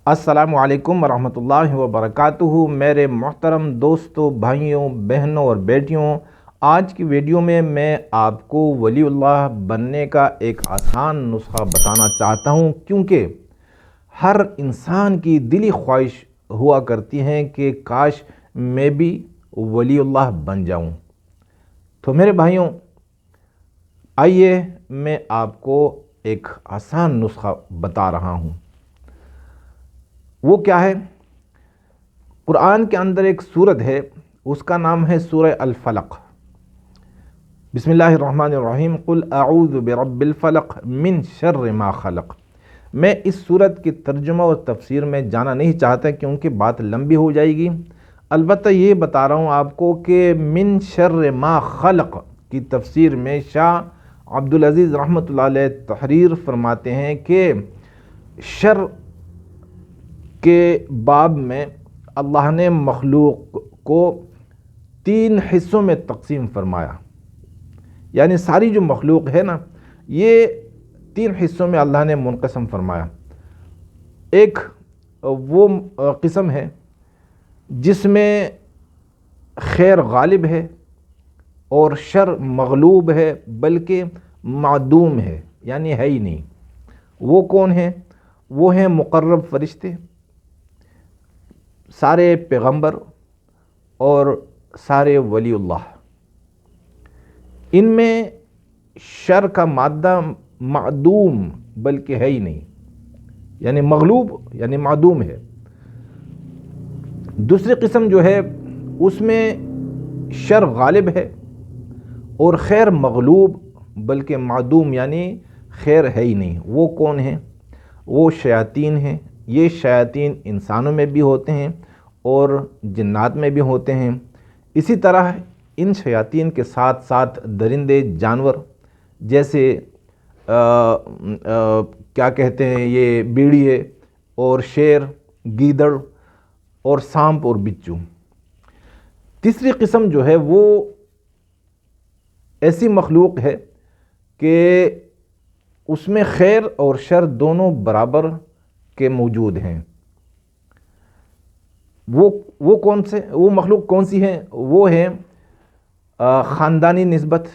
السلام علیکم ورحمۃ اللہ وبرکاتہ۔ میرے محترم دوستوں، بھائیوں، بہنوں اور بیٹیوں، آج کی ویڈیو میں آپ کو ولی اللہ بننے کا ایک آسان نسخہ بتانا چاہتا ہوں، کیونکہ ہر انسان کی دلی خواہش ہوا کرتی ہے کہ کاش میں بھی ولی اللہ بن جاؤں۔ تو میرے بھائیوں، آئیے میں آپ کو ایک آسان نسخہ بتا رہا ہوں۔ وہ کیا ہے؟ قرآن کے اندر ایک سورت ہے، اس کا نام ہے سورہ الفلق۔ بسم اللہ الرحمن الرحیم، قل اعوذ برب الفلق من شر ما خلق۔ میں اس سورت کی ترجمہ اور تفسیر میں جانا نہیں چاہتا کیونکہ بات لمبی ہو جائے گی، البتہ یہ بتا رہا ہوں آپ کو کہ من شر ما خلق کی تفسیر میں شاہ عبدالعزیز رحمۃ اللہ علیہ تحریر فرماتے ہیں کہ شر کے باب میں اللہ نے مخلوق کو 3 حصوں میں تقسیم فرمایا، یعنی ساری جو مخلوق ہے نا، یہ 3 حصوں میں اللہ نے منقسم فرمایا۔ ایک وہ قسم ہے جس میں خیر غالب ہے اور شر مغلوب ہے، بلکہ معدوم ہے، یعنی ہے ہی نہیں۔ وہ کون ہیں؟ وہ ہیں مقرب فرشتے، سارے پیغمبر اور سارے ولی اللہ۔ ان میں شر کا مادہ معدوم بلکہ ہے ہی نہیں، یعنی مغلوب یعنی معدوم ہے۔ دوسری قسم جو ہے اس میں شر غالب ہے اور خیر مغلوب بلکہ معدوم، یعنی خیر ہے ہی نہیں۔ وہ کون ہیں؟ وہ شیاطین ہیں۔ یہ شیاطین انسانوں میں بھی ہوتے ہیں اور جنات میں بھی ہوتے ہیں۔ اسی طرح ان شیاطین کے ساتھ ساتھ درندے جانور جیسے کیا کہتے ہیں، یہ بیڑیے اور شیر، گیدڑ اور سانپ اور بچھو۔ تیسری قسم جو ہے وہ ایسی مخلوق ہے کہ اس میں خیر اور شر دونوں برابر کے موجود ہیں۔ وہ مخلوق کون سی ہیں؟ وہ ہیں خاندانی نسبت،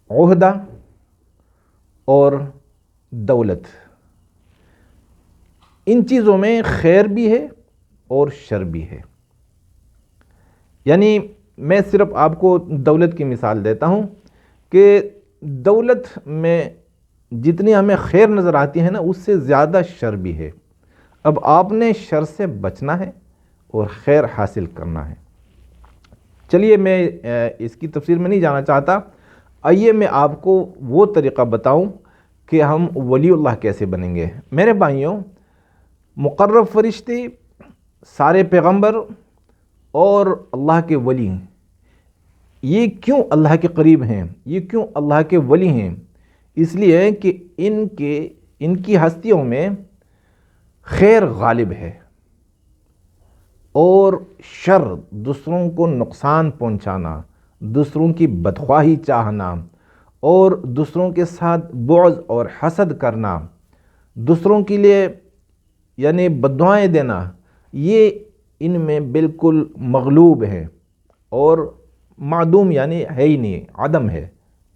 عہدہ اور دولت۔ ان چیزوں میں خیر بھی ہے اور شر بھی ہے۔ یعنی میں صرف آپ کو دولت کی مثال دیتا ہوں کہ دولت میں جتنی ہمیں خیر نظر آتی ہے نا، اس سے زیادہ شر بھی ہے۔ اب آپ نے شر سے بچنا ہے اور خیر حاصل کرنا ہے۔ چلیے، میں اس کی تفسیر میں نہیں جانا چاہتا، آئیے میں آپ کو وہ طریقہ بتاؤں کہ ہم ولی اللہ کیسے بنیں گے۔ میرے بھائیوں، مقرب فرشتے، سارے پیغمبر اور اللہ کے ولی، یہ کیوں اللہ کے قریب ہیں، یہ کیوں اللہ کے ولی ہیں؟ اس لیے کہ ان کی ہستیوں میں خیر غالب ہے اور شر، دوسروں کو نقصان پہنچانا، دوسروں کی بدخواہی چاہنا اور دوسروں کے ساتھ بغض اور حسد کرنا، دوسروں کے لیے یعنی بددعائیں دینا، یہ ان میں بالکل مغلوب ہے اور معدوم یعنی ہے ہی نہیں، عدم ہے،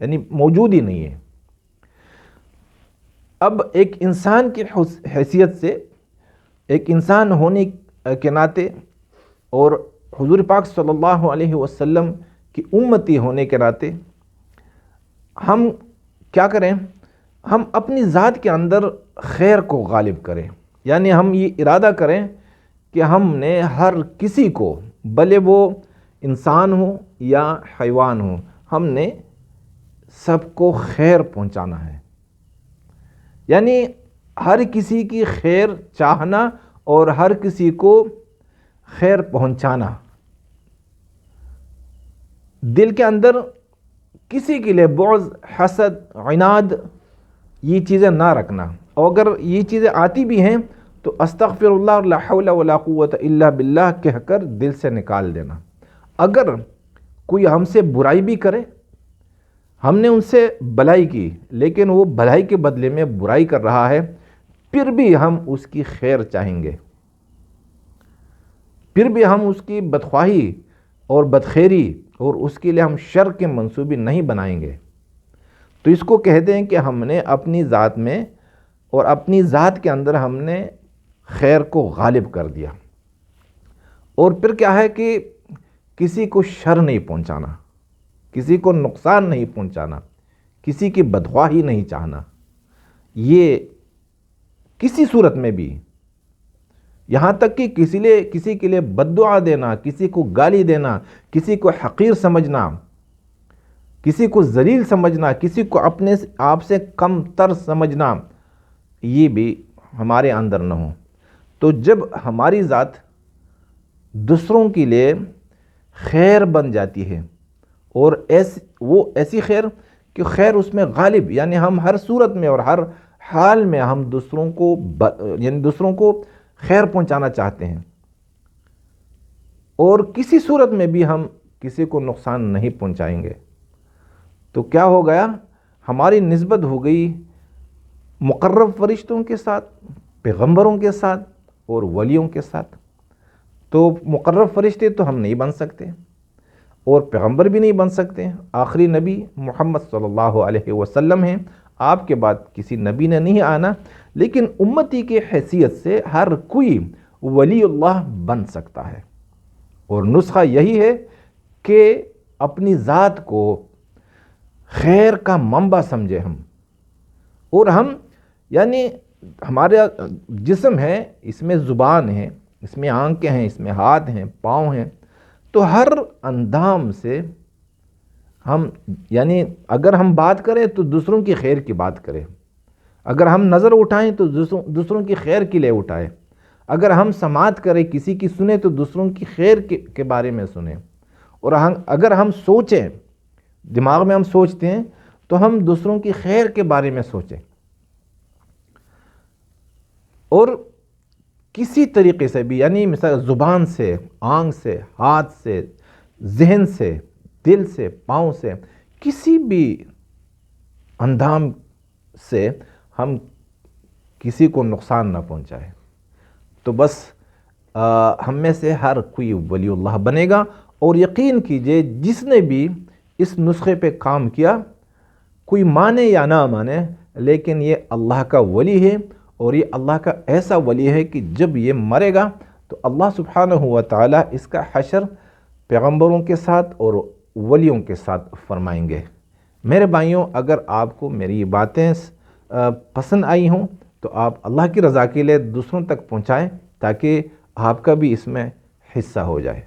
یعنی موجود ہی نہیں ہے۔ اب ایک انسان کی حیثیت سے، ایک انسان ہونے کے ناطے اور حضور پاک صلی اللہ علیہ وسلم کی امتی ہونے کے ناطے ہم کیا کریں؟ ہم اپنی ذات کے اندر خیر کو غالب کریں، یعنی ہم یہ ارادہ کریں کہ ہم نے ہر کسی کو، بھلے وہ انسان ہو یا حیوان ہو، ہم نے سب کو خیر پہنچانا ہے، یعنی ہر کسی کی خیر چاہنا اور ہر کسی کو خیر پہنچانا۔ دل کے اندر کسی کے لیے بغض، حسد، عناد، یہ چیزیں نہ رکھنا، اور اگر یہ چیزیں آتی بھی ہیں تو استغفر اللہ لا حول ولا قوت الا باللہ کہہ کر دل سے نکال دینا۔ اگر کوئی ہم سے برائی بھی کرے، ہم نے ان سے بھلائی کی لیکن وہ بھلائی کے بدلے میں برائی کر رہا ہے، پھر بھی ہم اس کی خیر چاہیں گے، پھر بھی ہم اس کی بدخواہی اور بدخیری اور اس کے لیے ہم شر کے منصوبے نہیں بنائیں گے، تو اس کو کہتے ہیں کہ ہم نے اپنی ذات میں اور اپنی ذات کے اندر ہم نے خیر کو غالب کر دیا۔ اور پھر کیا ہے کہ کسی کو شر نہیں پہنچانا، کسی کو نقصان نہیں پہنچانا، کسی کی بدخواہی نہیں چاہنا، یہ کسی صورت میں بھی، یہاں تک کہ کسی کے لیے بد دعا دینا، کسی کو گالی دینا، کسی کو حقیر سمجھنا، کسی کو ذلیل سمجھنا، کسی کو اپنے آپ سے کم تر سمجھنا، یہ بھی ہمارے اندر نہ ہو۔ تو جب ہماری ذات دوسروں کے لیے خیر بن جاتی ہے، اور وہ ایسی خیر کہ خیر اس میں غالب، یعنی ہم ہر صورت میں اور ہر حال میں ہم دوسروں کو خیر پہنچانا چاہتے ہیں، اور کسی صورت میں بھی ہم کسی کو نقصان نہیں پہنچائیں گے، تو کیا ہو گیا؟ ہماری نسبت ہو گئی مقرب فرشتوں کے ساتھ، پیغمبروں کے ساتھ اور ولیوں کے ساتھ۔ تو مقرب فرشتے تو ہم نہیں بن سکتے، اور پیغمبر بھی نہیں بن سکتے، آخری نبی محمد صلی اللہ علیہ وسلم ہیں، آپ کے بعد کسی نبی نے نہیں آنا، لیکن امتی کی حیثیت سے ہر کوئی ولی اللہ بن سکتا ہے۔ اور نسخہ یہی ہے کہ اپنی ذات کو خیر کا منبع سمجھے ہم، اور ہم یعنی ہمارا جسم ہے، اس میں زبان ہے، اس میں آنکھیں ہیں، اس میں ہاتھ ہیں، پاؤں ہیں، تو ہر اندام سے ہم یعنی اگر ہم بات کریں تو دوسروں کی خیر کی بات کریں، اگر ہم نظر اٹھائیں تو دوسروں کی خیر کے لیے اٹھائیں، اگر ہم سماعت کریں کسی کی سنیں تو دوسروں کی خیر کے بارے میں سنیں، اور اگر ہم سوچیں، دماغ میں ہم سوچتے ہیں تو ہم دوسروں کی خیر کے بارے میں سوچیں، اور کسی طریقے سے بھی، یعنی مثال زبان سے، آنکھ سے، ہاتھ سے، ذہن سے، دل سے، پاؤں سے، کسی بھی اندام سے ہم کسی کو نقصان نہ پہنچائے، تو بس ہم میں سے ہر کوئی ولی اللہ بنے گا۔ اور یقین کیجئے جس نے بھی اس نسخے پہ کام کیا، کوئی مانے یا نہ مانے، لیکن یہ اللہ کا ولی ہے، اور یہ اللہ کا ایسا ولی ہے کہ جب یہ مرے گا تو اللہ سبحانہ و تعالی اس کا حشر پیغمبروں کے ساتھ اور ولیوں کے ساتھ فرمائیں گے۔ میرے بھائیوں، اگر آپ کو میری یہ باتیں پسند آئی ہوں تو آپ اللہ کی رضا کے لیے دوسروں تک پہنچائیں، تاکہ آپ کا بھی اس میں حصہ ہو جائے۔